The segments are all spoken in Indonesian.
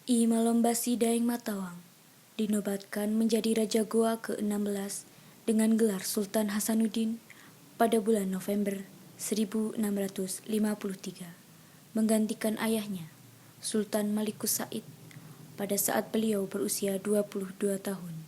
I Malombasi Daeng Matawang dinobatkan menjadi Raja Goa ke-16 dengan gelar Sultan Hasanuddin pada bulan November 1653, menggantikan ayahnya, Sultan Malikus Said, pada saat beliau berusia 22 tahun.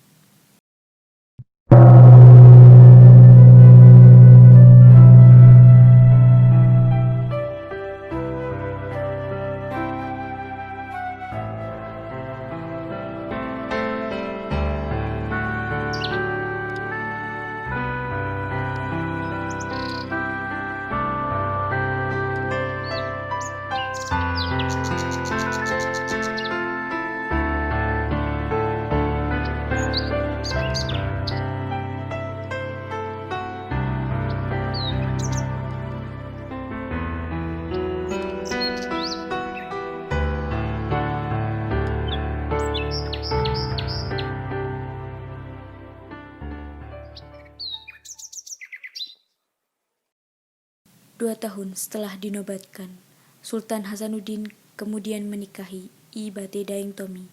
2 tahun setelah dinobatkan, Sultan Hasanuddin kemudian menikahi I Bate Daeng Tomi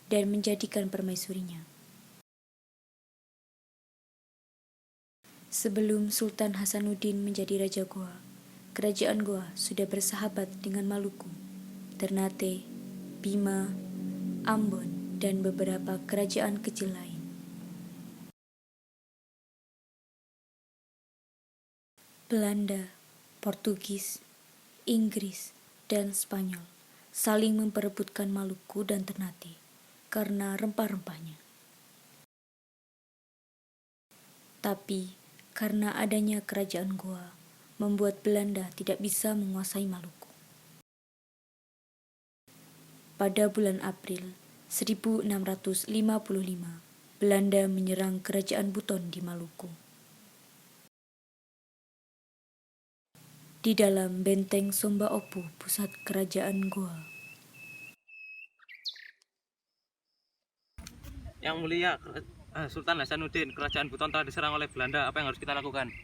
dan menjadikan permaisurinya. Sebelum Sultan Hasanuddin menjadi Raja Goa, kerajaan Goa sudah bersahabat dengan Maluku, Ternate, Bima, Ambon, dan beberapa kerajaan kecil lain. Belanda, Portugis, Inggris, dan Spanyol saling memperebutkan Maluku dan Ternate karena rempah-rempahnya. Tapi karena adanya kerajaan Goa, membuat Belanda tidak bisa menguasai Maluku. Pada bulan April 1655, Belanda menyerang kerajaan Buton di Maluku. Di dalam benteng Somba Opu, pusat kerajaan Goa. Yang Mulia, Sultan Hasanuddin, kerajaan Buton telah diserang oleh Belanda. Apa yang harus kita lakukan?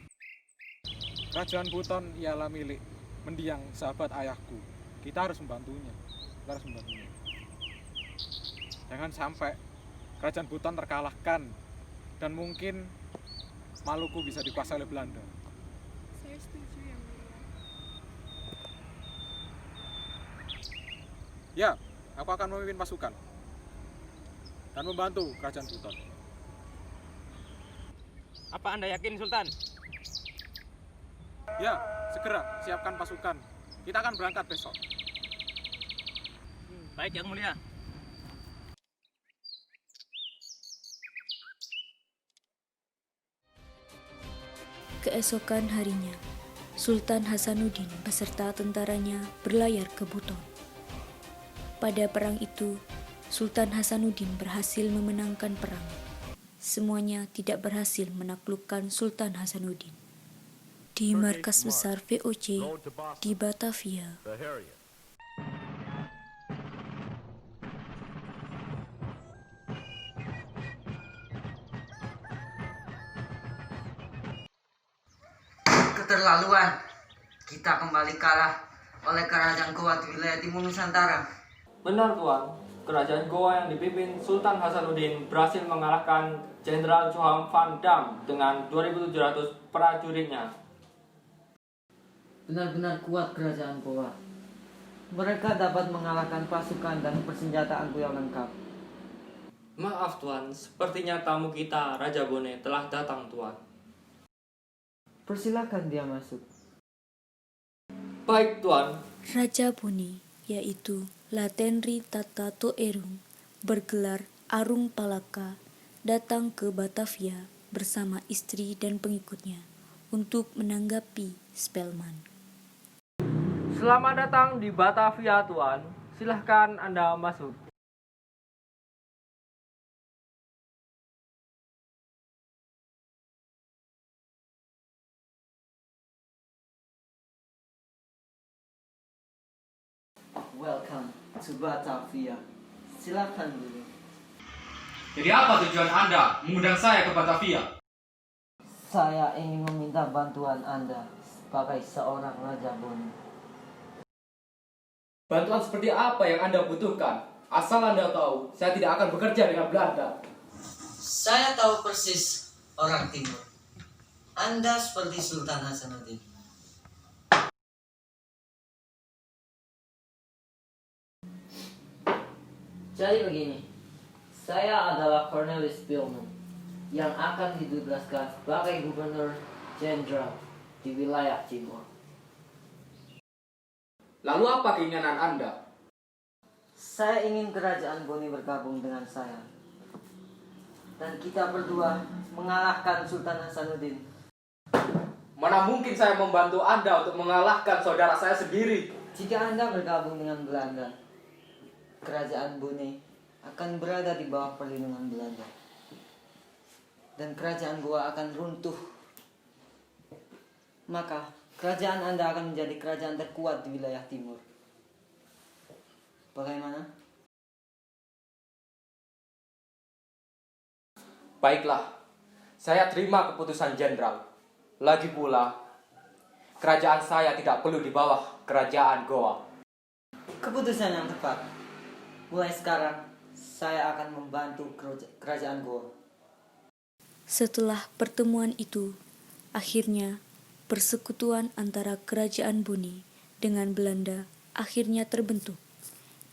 Kerajaan Buton ialah milik mendiang sahabat ayahku. Kita harus membantunya. Jangan sampai kerajaan Buton terkalahkan dan mungkin Maluku bisa dikuasai oleh Belanda. Saya setuju, Yang Mulia. Ya, aku akan memimpin pasukan dan membantu kerajaan Buton. Apa Anda yakin, Sultan? Ya, segera siapkan pasukan. Kita akan berangkat besok. Baik, Yang Mulia. Keesokan harinya, Sultan Hasanuddin beserta tentaranya berlayar ke Buton. Pada perang itu, Sultan Hasanuddin berhasil memenangkan perang. Semuanya tidak berhasil menaklukkan Sultan Hasanuddin. Di markas besar VOC di Batavia, Keterlaluan, kita kembali kalah oleh kerajaan Goa di wilayah timur Nusantara. Benar Tuan, kerajaan Goa yang dipimpin Sultan Hasanuddin berhasil mengalahkan Jenderal Johan van Dam dengan 2.700 prajuritnya. Benar-benar kuat kerajaan Goa. Mereka dapat mengalahkan pasukan dan persenjataanku yang lengkap. Maaf Tuan, sepertinya tamu kita Raja Bone telah datang Tuan. Persilakan dia masuk. Baik Tuan. Raja Bone, yaitu Latenri Tata Toerung, bergelar Arung Palaka, datang ke Batavia bersama istri dan pengikutnya untuk menanggapi Spelman. Selamat datang di Batavia Tuan. Silahkan Anda masuk. Welcome to Batavia. Silakan dulu. Jadi apa tujuan Anda mengundang saya ke Batavia? Saya ingin meminta bantuan Anda sebagai seorang Raja Bone. Bantuan seperti apa yang Anda butuhkan? Asal Anda tahu, saya tidak akan bekerja dengan Belanda. Saya tahu persis orang timur. Anda seperti Sultan Hasanuddin. Jadi begini, saya adalah Cornelius Spillman yang akan ditugaskan sebagai gubernur jenderal di wilayah timur. Lalu apa keinginan Anda? Saya ingin kerajaan Boni bergabung dengan saya. Dan kita berdua mengalahkan Sultan Hasanuddin. Mana mungkin saya membantu Anda untuk mengalahkan saudara saya sendiri? Jika Anda bergabung dengan Belanda, kerajaan Boni akan berada di bawah perlindungan Belanda. Dan kerajaan Goa akan runtuh. Maka kerajaan Anda akan menjadi kerajaan terkuat di wilayah timur. Bagaimana? Baiklah, saya terima keputusan jenderal. Lagi pula, kerajaan saya tidak perlu di bawah kerajaan Goa. Keputusan yang tepat. Mulai sekarang, saya akan membantu kerajaan Goa. Setelah pertemuan itu, akhirnya persekutuan antara kerajaan Boni dengan Belanda akhirnya terbentuk,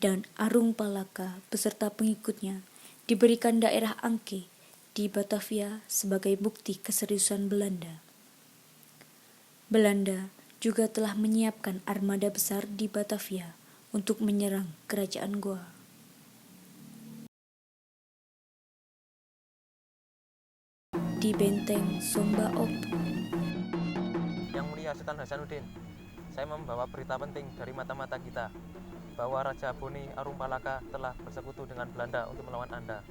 dan Arung Palaka beserta pengikutnya diberikan daerah Angke di Batavia sebagai bukti keseriusan Belanda. Belanda juga telah menyiapkan armada besar di Batavia untuk menyerang kerajaan Goa. Di benteng Somba Opu. Yang Mulia Sultan Hasanuddin, saya membawa berita penting dari mata-mata kita bahwa Raja Boni Arung Palaka telah bersekutu dengan Belanda untuk melawan Anda.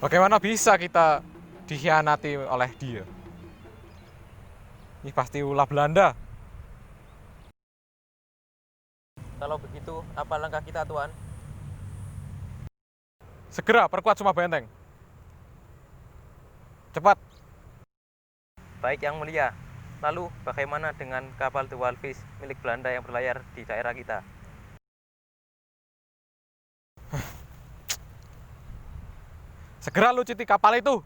Bagaimana bisa kita dikhianati oleh dia? Ini pasti ulah Belanda. Kalau begitu, apa langkah kita, Tuan? Segera perkuat semua benteng. Cepat. Baik, Yang Mulia. Lalu, bagaimana dengan kapal The Walvis milik Belanda yang berlayar di daerah kita? Segera lucuti kapal itu.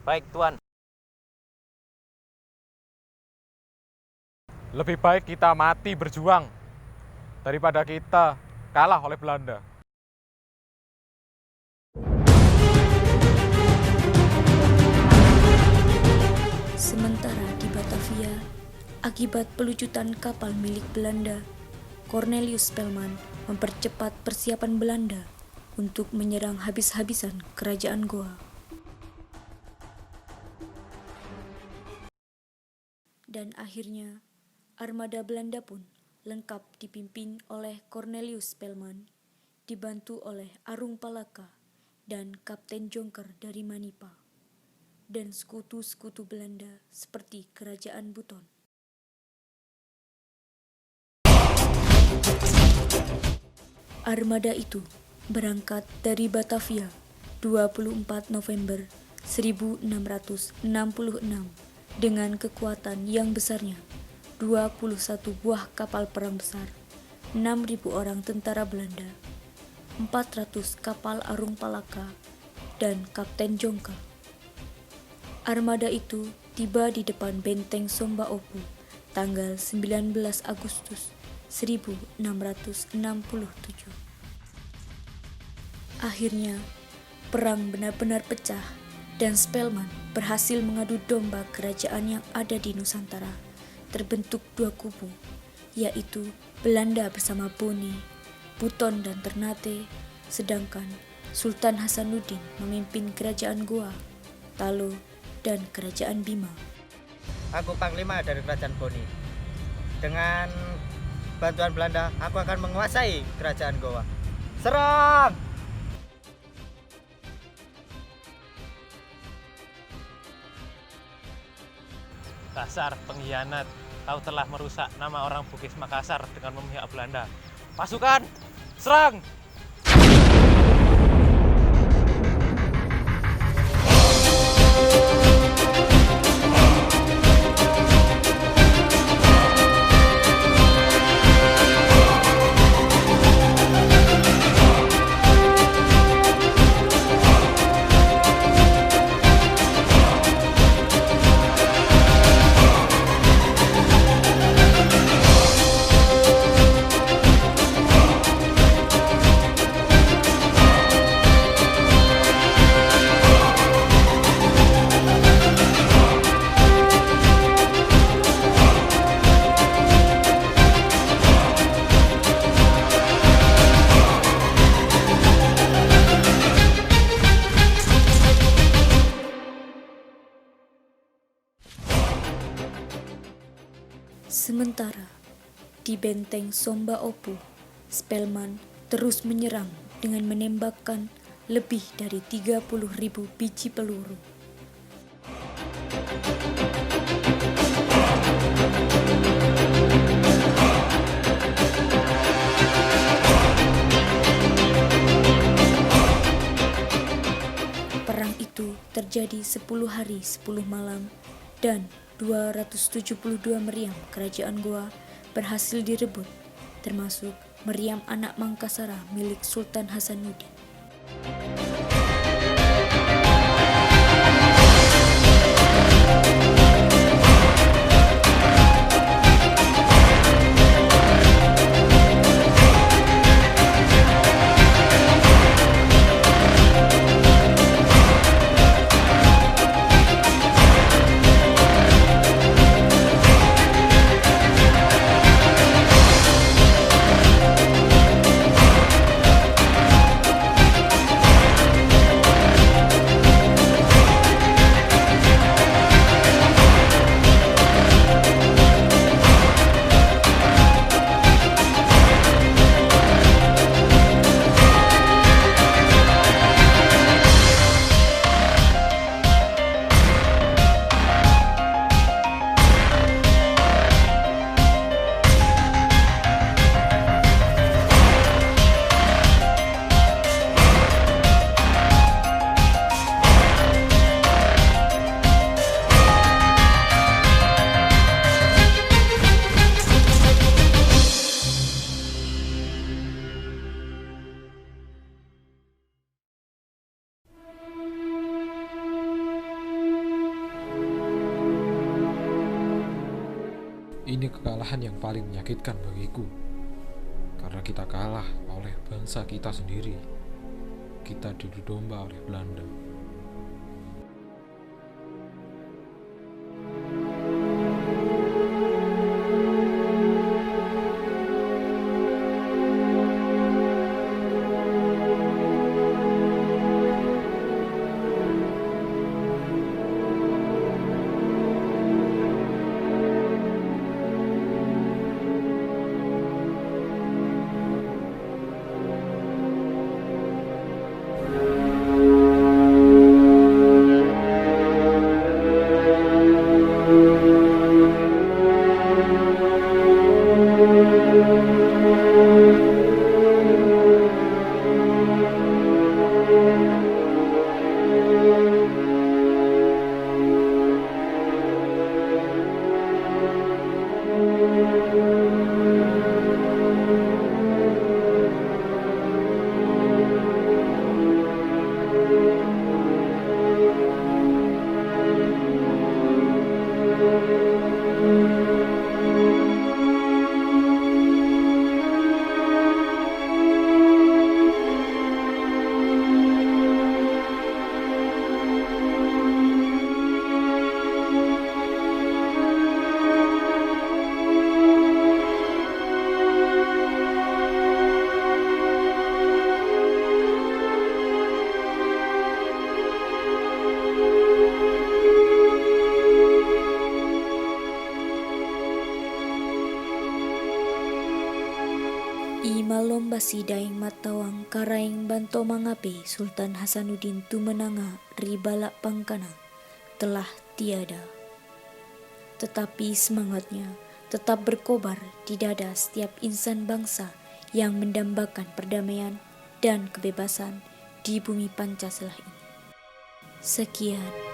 Baik, Tuan. Lebih baik kita mati berjuang daripada kita kalah oleh Belanda. Sementara di Batavia, akibat pelucutan kapal milik Belanda, Cornelius Spellman mempercepat persiapan Belanda untuk menyerang habis-habisan kerajaan Goa. Dan akhirnya, armada Belanda pun lengkap dipimpin oleh Cornelius Spellman, dibantu oleh Arung Palaka dan Kapten Jonker dari Manipa, dan sekutu-sekutu Belanda seperti Kerajaan Buton. Armada itu berangkat dari Batavia 24 November 1666 dengan kekuatan yang besarnya 21 buah kapal perang besar, 6.000 orang tentara Belanda, 400 kapal Arung Palaka, dan Kapten Jonker. Armada itu tiba di depan benteng Somba Opu tanggal 19 Agustus 1667. Akhirnya, perang benar-benar pecah dan Spellman berhasil mengadu domba kerajaan yang ada di Nusantara. Terbentuk dua kubu, yaitu Belanda bersama Boni, Buton dan Ternate, sedangkan Sultan Hasanuddin memimpin kerajaan Goa, Talo, dan kerajaan Bima. Aku panglima dari kerajaan Boni. Dengan bantuan Belanda, aku akan menguasai kerajaan Goa. Serang! Dasar pengkhianat, kau telah merusak nama orang Bugis Makassar dengan memihak Belanda. Pasukan, serang! Sementara di benteng Somba Opu, Spellman terus menyerang dengan menembakkan lebih dari 30.000 biji peluru. Perang itu terjadi 10 hari 10 malam dan 272 meriam kerajaan Goa berhasil direbut, termasuk meriam anak Mangkasara milik Sultan Hasanuddin. Ini kekalahan yang paling menyakitkan bagiku, karena kita kalah oleh bangsa kita sendiri. Kita diadu domba oleh Belanda. Malombasi daeng matawang karaeng banto mangape Sultan Hasanuddin tu menanga ribalak pangkana telah tiada. Tetapi semangatnya tetap berkobar di dada setiap insan bangsa yang mendambakan perdamaian dan kebebasan di bumi Pancasila ini. Sekian.